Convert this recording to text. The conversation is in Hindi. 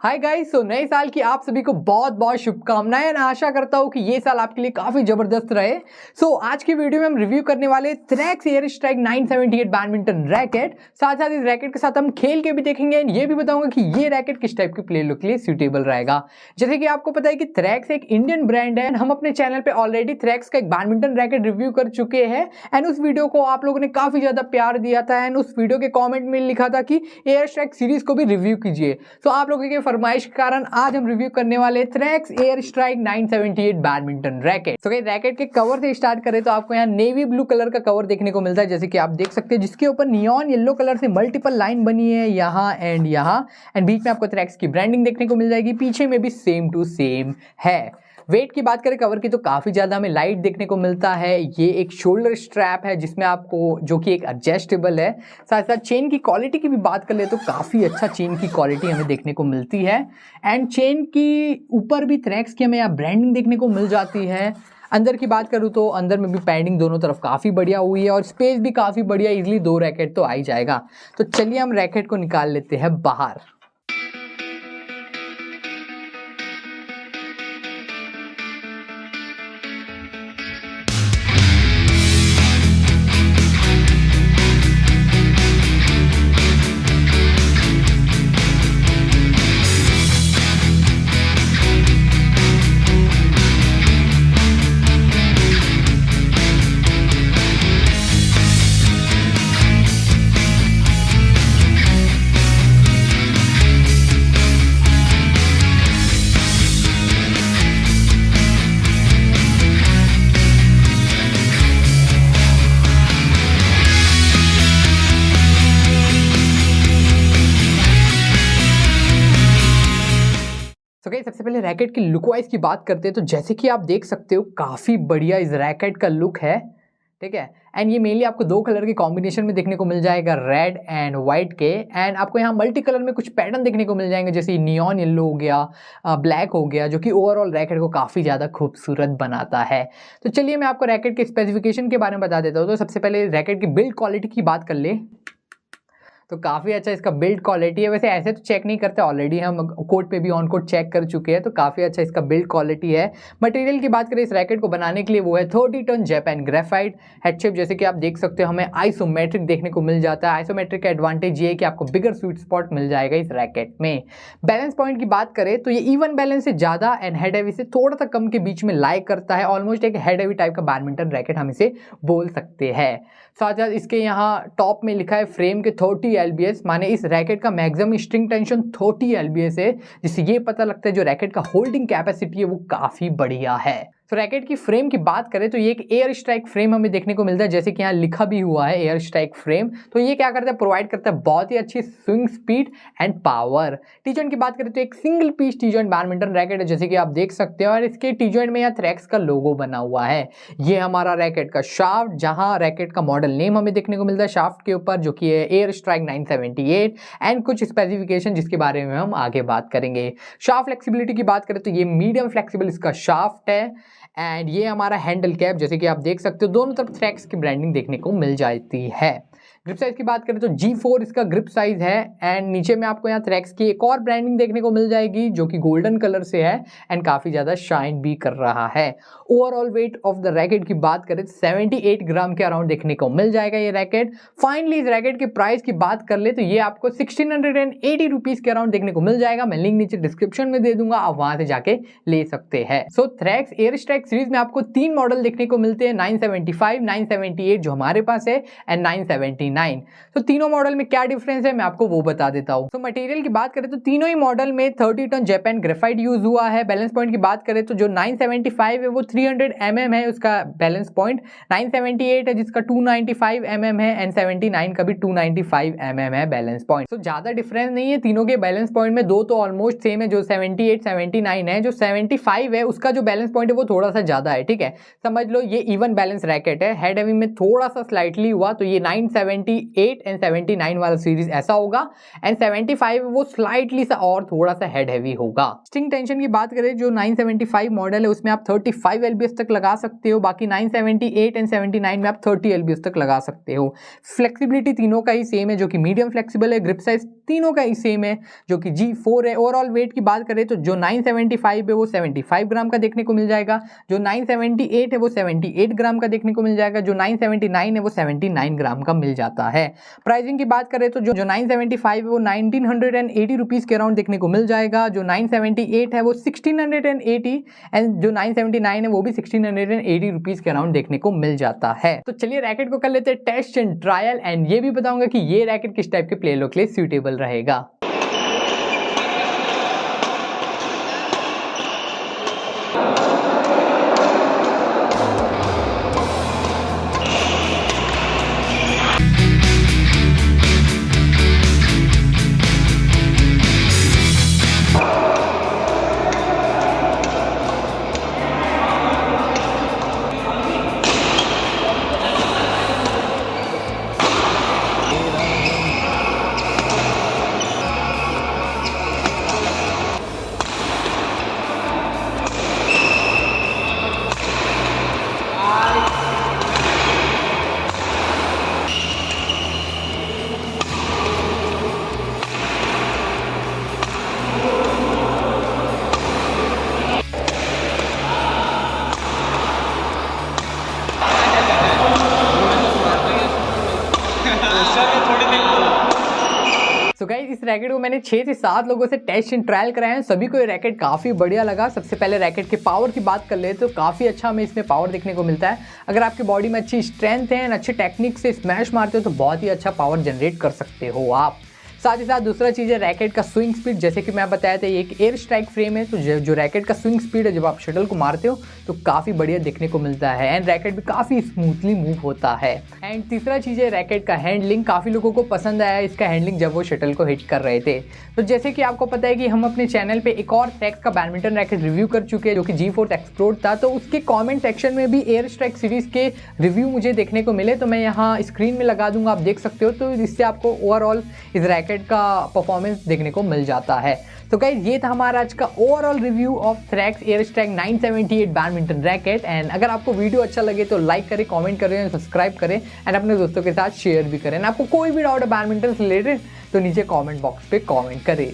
हाय गाइस, सो नए साल की आप सभी को बहुत बहुत शुभकामनाएं और आशा करता हूं कि ये साल आपके लिए काफी जबरदस्त रहे। आज की वीडियो में हम रिव्यू करने वाले Thrax air strike 978 badminton racket. साथ साथ इस रैकेट के साथ हम खेल के भी देखेंगे एंड ये भी बताऊंगा कि ये रैकेट किस टाइप की प्ले लुक के लिए सूटेबल रहेगा। जैसे कि आपको पता है कि थ्रैक्स एक इंडियन ब्रांड है। हम अपने चैनल पे ऑलरेडी थ्रैक्स का एक बैडमिंटन रैकेट रिव्यू कर चुके हैं एंड उस वीडियो को आप लोगों ने काफी ज्यादा प्यार दिया था एंड उस वीडियो के कॉमेंट में लिखा था कि एयर स्ट्राइक सीरीज को भी रिव्यू कीजिए। आप लोगों के फरमाइश के कारण आज हम रिव्यू करने वाले Thrax air strike 978 badminton racket. Racket के कवर से स्टार्ट करें तो आपको यहाँ नेवी ब्लू कलर का कवर देखने को मिलता है, जैसे कि आप देख सकते हैं, जिसके ऊपर नियॉन येलो कलर से मल्टीपल लाइन बनी है यहाँ एंड बीच में आपको थ्रैक्स की ब्रांडिंग देखने को मिल जाएगी। पीछे में भी सेम टू सेम है। वेट की बात करें कवर की तो काफ़ी ज़्यादा हमें लाइट देखने को मिलता है। ये एक शोल्डर स्ट्रैप है जिसमें आपको जो कि एक एडजस्टेबल है। साथ साथ चेन की क्वालिटी की भी बात कर ले तो काफ़ी अच्छा चेन की क्वालिटी हमें देखने को मिलती है एंड चेन की ऊपर भी थ्रैक्स की हमें यहाँ ब्रांडिंग देखने को मिल जाती है। अंदर की बात करूँ तो अंदर में भी पैडिंग दोनों तरफ काफ़ी बढ़िया हुई है और स्पेस भी काफ़ी बढ़िया, इजीली 2 रैकेट तो आ ही जाएगा। तो चलिए हम रैकेट को निकाल लेते हैं बाहर। सबसे पहले रैकेट की लुक वाइज की बात करते हैं तो जैसे कि आप देख सकते हो काफ़ी बढ़िया इस रैकेट का लुक है, ठीक है। एंड ये मेनली आपको 2 कलर के कॉम्बिनेशन में देखने को मिल जाएगा, रेड एंड वाइट के। एंड आपको यहाँ मल्टी कलर में कुछ पैटर्न देखने को मिल जाएंगे, जैसे नियॉन येलो हो गया, ब्लैक हो गया, जो कि ओवरऑल रैकेट को काफ़ी ज़्यादा खूबसूरत बनाता है। तो चलिए मैं आपको रैकेट के स्पेसिफिकेशन के बारे में बता देता हूँ। तो सबसे पहले रैकेट की बिल्ड क्वालिटी की बात कर ले तो काफ़ी अच्छा इसका बिल्ड क्वालिटी है। वैसे ऐसे तो चेक नहीं करते, ऑलरेडी हम कोड पे भी ऑन कोड चेक कर चुके हैं, तो काफ़ी अच्छा इसका बिल्ड क्वालिटी है। मटेरियल की बात करें इस रैकेट को बनाने के लिए वो है 30 ton Japan graphite. Head shape जैसे कि आप देख सकते हो हमें आइसोमेट्रिक देखने को मिल जाता है। आइसोमेट्रिक का एडवांटेज ये है कि आपको बिगर स्वीट स्पॉट मिल जाएगा इस रैकेट में। बैलेंस पॉइंट की बात करें तो ये इवन बैलेंस से ज़्यादा एंड हेड हैवी से थोड़ा सा कम के बीच में लाइक करता है। ऑलमोस्ट एक हेड हैवी टाइप का बैडमिंटन रैकेट हम इसे बोल सकते हैं। साथ साथ इसके यहाँ टॉप में लिखा है फ्रेम के 30 LBS, माने इस रैकेट का मैक्सिमम स्ट्रिंग टेंशन 30 LBS है, जिससे ये पता लगता है जो रैकेट का होल्डिंग कैपेसिटी है वो काफ़ी बढ़िया है। तो रैकेट की फ्रेम की बात करें तो ये एक एयर स्ट्राइक फ्रेम हमें देखने को मिलता है, जैसे कि यहाँ लिखा भी हुआ है एयर स्ट्राइक फ्रेम। तो ये क्या करता है, प्रोवाइड करता है बहुत ही अच्छी swing speed and power. T joint की बात करें तो एक single piece T joint badminton racket है, जैसे कि आप देख सकते हो, और इसके टी जॉइंट में यहाँ थ्रैक्स का लोगो बना हुआ है। ये हमारा रैकेट का शाफ्ट, जहाँ रैकेट का मॉडल नेम हमें देखने को मिलता है शाफ्ट के ऊपर, जो कि है एयर स्ट्राइक 978 एंड कुछ स्पेसिफिकेशन जिसके बारे में हम आगे बात करेंगे। शाफ्ट फ्लेक्सिबिलिटी की बात करें तो ये मीडियम फ्लेक्सिबल इसका शाफ्ट है एंड ये हमारा हैंडल कैप, जैसे कि आप देख सकते हो दोनों तरफ थ्रैक्स की ब्रांडिंग देखने को मिल जाती है। ग्रिप साइज की बात करें तो G4 इसका ग्रिप साइज है एंड नीचे में आपको यहाँ थ्रैक्स की एक और ब्रांडिंग देखने को मिल जाएगी जो कि गोल्डन कलर से है एंड काफ़ी ज़्यादा शाइन भी कर रहा है। Overall weight of the racket की बात करें तो 78 ग्राम के अराउंड देखने को मिल जाएगा ये रैकेट। फाइनली इस रैकेट के प्राइस की बात कर ले तो ये आपको 1680 रुपीज़ के अराउंड देखने को मिल जाएगा। मैं लिंक नीचे डिस्क्रिप्शन में दे दूंगा, आप वहाँ से जाके ले सकते हैं। सो थ्रैक्स एयर स्ट्राइक सीरीज में आपको 3 मॉडल देखने को मिलते हैं, 975, 978 जो हमारे पास है एंड 979। तो तीनों मॉडल में क्या डिफरेंस है मैं आपको वो बता देता हूँ। तो मटेरियल की बात करें तो तीनों ही मॉडल में 30 टन जापान ग्रेफाइट यूज हुआ है। बैलेंस पॉइंट की बात करें तो जो 975 है वो 300 mm है उसका बैलेंस पॉइंट, 978 है जिसका 295 mm है एंड 79 का भी 295 mm है बैलेंस पॉइंट। तो ज्यादा डिफरेंस नहीं है तीनों के बैलेंस पॉइंट में, 2 तो ऑलमोस्ट सेम है। जो 78 79 है, जो 75 है उसका जो बैलेंस पॉइंट है वो थोड़ा सा ज्यादा है, ठीक है। समझ लो ये इवन बैलेंस रैकेट है। हेड हैवी में थोड़ा सा स्लाइटली हुआ तो ये 970 78 एंड 79 वाला सीरीज ऐसा होगा, एंड 75 वो स्लाइटली सा और थोड़ा सा हेड हैवी होगा। स्टिंग टेंशन की बात करें, जो 975 मॉडल है उसमें आप 35 एलबीएस तक लगा सकते हो, बाकी 978 एंड 79 में आप 30 एलबीएस तक लगा सकते हो। फ्लेक्सिबिलिटी तीनों का ही सेम है, जो कि मीडियम फ्लेक्सिबल है। ग्रिप साइज तीनों का ही सेम है, जो कि G4 है। ओवरऑल वेट की बात करें तो जो 975 है वो 75 ग्राम का देखने को मिल जाएगा, जो 978 है वो 78 ग्राम का देखने को मिल जाएगा, जो 979 है वो 79 ग्राम का मिल जाता है। प्राइसिंग की बात करें तो जो 975 है वो 1980 रुपीज़ के अराउंड देखने को मिल जाएगा, जो 978 है वो 1680 एंड जो 979 है वो भी 1680 रुपीज़ के अराउंड देखने को मिल जाता है। तो चलिए रैकेट को कर लेते हैं टेस्ट एंड ट्रायल, एंड ये भी बताऊंगा कि ये रैकेट किस टाइप के प्लेयरों के लिए सूटेबल रहेगा। तो गाइस इस रैकेट को मैंने 6 से 7 लोगों से टेस्ट एंड ट्रायल कराए हैं, सभी को ये रैकेट काफ़ी बढ़िया लगा। सबसे पहले रैकेट के पावर की बात कर ले तो काफ़ी अच्छा हमें इसमें पावर देखने को मिलता है। अगर आपकी बॉडी में अच्छी स्ट्रेंथ है, अच्छे टेक्निक से स्मैश मारते हो तो बहुत ही अच्छा पावर जनरेट कर सकते हो आप। साथ ही साथ दूसरा चीज़ है रैकेट का स्विंग स्पीड। जैसे कि मैं बताया था ये एक एयर स्ट्राइक फ्रेम है, तो जो रैकेट का स्विंग स्पीड है जब आप शटल को मारते हो तो काफ़ी बढ़िया देखने को मिलता है, एंड रैकेट भी काफ़ी स्मूथली मूव होता है। एंड तीसरा चीज़ है रैकेट का हैंडलिंग। काफ़ी लोगों को पसंद आया इसका हैंडलिंग जब वो शटल को हिट कर रहे थे। तो जैसे कि आपको पता है कि हम अपने चैनल पर एक और थ्रेक्स का बैडमिंटन रैकेट रिव्यू कर चुके हैं जो कि G4 एक्सप्लोड था, तो उसके कॉमेंट सेक्शन में भी एयर स्ट्राइक सीरीज़ के रिव्यू मुझे देखने को मिले, तो मैं यहाँ स्क्रीन में लगा दूंगा, आप देख सकते हो। तो इससे आपको ओवरऑल इस रैकेट का परफॉर्मेंस देखने को मिल जाता है। तो गाइस ये था हमारा आज का overall review of Thrax air strike 978 badminton racket. And अगर आपको वीडियो अच्छा लगे तो लाइक करें, कमेंट करें, सब्सक्राइब करें एंड अपने दोस्तों के साथ शेयर भी करें। आपको कोई भी डाउट है बैडमिंटन से रिलेटेड तो नीचे कमेंट बॉक्स पे कमेंट करें।